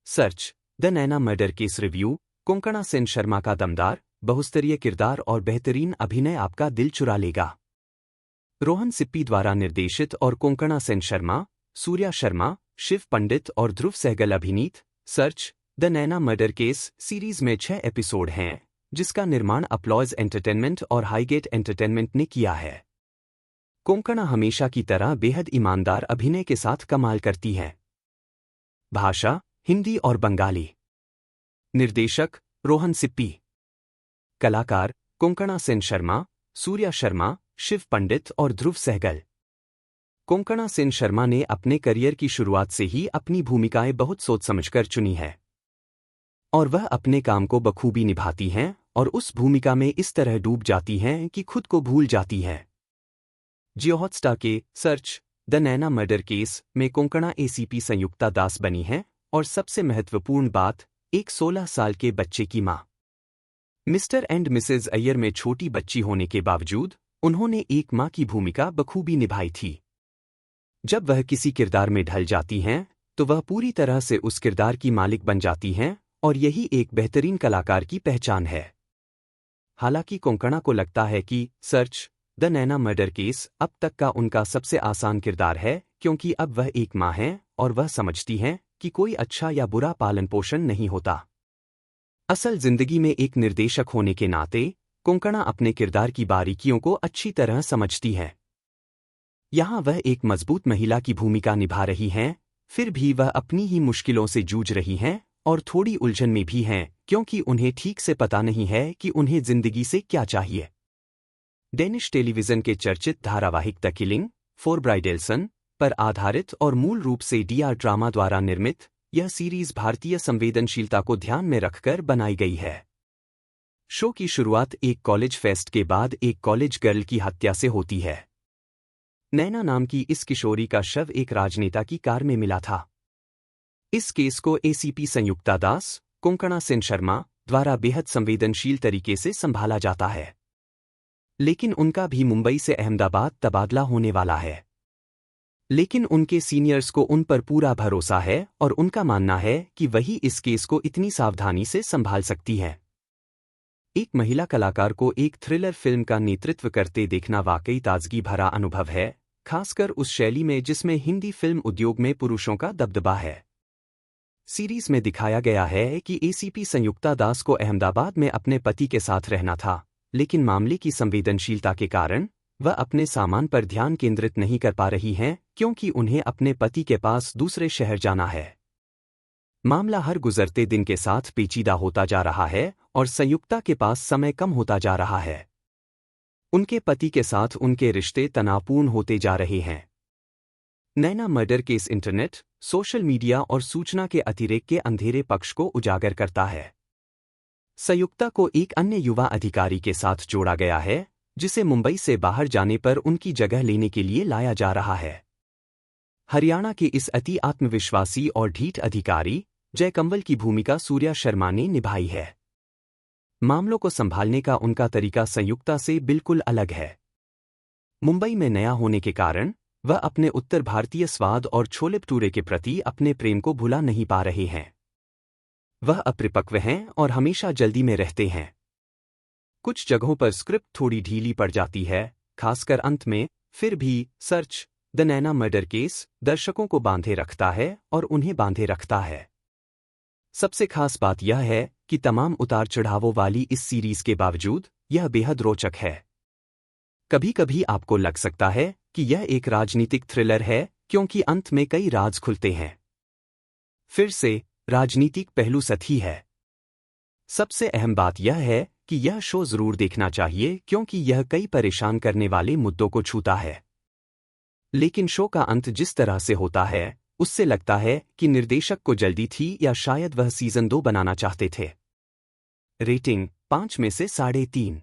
Search the Naina murder case review. Konkona Sen Sharma का दमदार बहुस्तरीय किरदार और बेहतरीन अभिनय आपका दिल चुरा लेगा। रोहन सिप्पी द्वारा निर्देशित और कोंकणा सेन शर्मा, सूर्या शर्मा, शिव पंडित और ध्रुव सहगल अभिनीत search the Naina murder case series में 6 एपिसोड हैं, जिसका निर्माण अपलॉज एंटरटेनमेंट और हाईगेट एंटरटेनमेंट ने किया है। कोंकणा हमेशा की तरह बेहद ईमानदार अभिनय के साथ कमाल करती है। भाषा हिंदी और बंगाली। निर्देशक रोहन सिप्पी। कलाकार कोंकणा सेन शर्मा, सूर्या शर्मा, शिव पंडित और ध्रुव सहगल। कोंकणा सेन शर्मा ने अपने करियर की शुरुआत से ही अपनी भूमिकाएं बहुत सोच समझकर चुनी है और वह अपने काम को बखूबी निभाती हैं और उस भूमिका में इस तरह डूब जाती हैं कि खुद को भूल जाती हैं। जियो हॉटस्टार के search the Naina murder case में कोंकणा एसीपी संयुक्ता दास बनी है और सबसे महत्वपूर्ण बात, एक 16 साल के बच्चे की मां। मिस्टर एंड मिसेज अय्यर में छोटी बच्ची होने के बावजूद उन्होंने एक मां की भूमिका बखूबी निभाई थी। जब वह किसी किरदार में ढल जाती हैं तो वह पूरी तरह से उस किरदार की मालिक बन जाती हैं और यही एक बेहतरीन कलाकार की पहचान है। हालांकि कोंकणा को लगता है कि search the Naina murder case अब तक का उनका सबसे आसान किरदार है, क्योंकि अब वह एक मां हैं और वह समझती हैं कि कोई अच्छा या बुरा पालन पोषण नहीं होता। असल जिंदगी में एक निर्देशक होने के नाते कोंकणा अपने किरदार की बारीकियों को अच्छी तरह समझती है। यहाँ वह एक मजबूत महिला की भूमिका निभा रही हैं, फिर भी वह अपनी ही मुश्किलों से जूझ रही हैं और थोड़ी उलझन में भी हैं, क्योंकि उन्हें ठीक से पता नहीं है कि उन्हें जिंदगी से क्या चाहिए। डेनिश टेलीविजन के चर्चित धारावाहिक द किलिंग फॉर ब्राइडेल्सन पर आधारित और मूल रूप से डीआर ड्रामा द्वारा निर्मित यह सीरीज भारतीय संवेदनशीलता को ध्यान में रखकर बनाई गई है। शो की शुरुआत एक कॉलेज फेस्ट के बाद एक कॉलेज गर्ल की हत्या से होती है। नैना नाम की इस किशोरी का शव एक राजनेता की कार में मिला था। इस केस को एसीपी संयुक्ता दास, कोंकणा सेन शर्मा द्वारा बेहद संवेदनशील तरीके से संभाला जाता है। लेकिन उनका भी मुंबई से अहमदाबाद तबादला होने वाला है। लेकिन उनके सीनियर्स को उन पर पूरा भरोसा है और उनका मानना है कि वही इस केस को इतनी सावधानी से संभाल सकती है। एक महिला कलाकार को एक थ्रिलर फिल्म का नेतृत्व करते देखना वाकई ताजगी भरा अनुभव है, खासकर उस शैली में जिसमें हिंदी फिल्म उद्योग में पुरुषों का दबदबा है। सीरीज में दिखाया गया है कि एसीपी संयुक्ता दास को अहमदाबाद में अपने पति के साथ रहना था, लेकिन मामले की संवेदनशीलता के कारण वह अपने सामान पर ध्यान केंद्रित नहीं कर पा रही हैं, क्योंकि उन्हें अपने पति के पास दूसरे शहर जाना है। मामला हर गुजरते दिन के साथ पेचीदा होता जा रहा है और संयुक्ता के पास समय कम होता जा रहा है। उनके पति के साथ उनके रिश्ते तनावपूर्ण होते जा रहे हैं। Naina murder case internet, social media और सूचना के अतिरेक के अंधेरे पक्ष को उजागर करता है। संयुक्ता को एक अन्य युवा अधिकारी के साथ जोड़ा गया है, जिसे मुंबई से बाहर जाने पर उनकी जगह लेने के लिए लाया जा रहा है। हरियाणा के इस अति आत्मविश्वासी और ढीठ अधिकारी जय कंवल की भूमिका सूर्या शर्मा ने निभाई है। मामलों को संभालने का उनका तरीका संयुक्ता से बिल्कुल अलग है। मुंबई में नया होने के कारण वह अपने उत्तर भारतीय स्वाद और छोले भटूरे के प्रति अपने प्रेम को भुला नहीं पा रहे हैं। वह अपरिपक्व हैं और हमेशा जल्दी में रहते हैं। कुछ जगहों पर स्क्रिप्ट थोड़ी ढीली पड़ जाती है, खासकर अंत में, फिर भी search the Naina murder case दर्शकों को बांधे रखता है और उन्हें बांधे रखता है। सबसे खास बात यह है कि तमाम उतार चढ़ावों वाली इस सीरीज के बावजूद यह बेहद रोचक है। कभी कभी आपको लग सकता है कि यह एक राजनीतिक थ्रिलर है, क्योंकि अंत में कई राज खुलते हैं। फिर से राजनीतिक पहलू सही है। सबसे अहम बात यह है कि यह शो जरूर देखना चाहिए, क्योंकि यह कई परेशान करने वाले मुद्दों को छूता है। लेकिन शो का अंत जिस तरह से होता है, उससे लगता है कि निर्देशक को जल्दी थी या शायद वह सीजन 2 बनाना चाहते थे। रेटिंग 5 में से 3.5।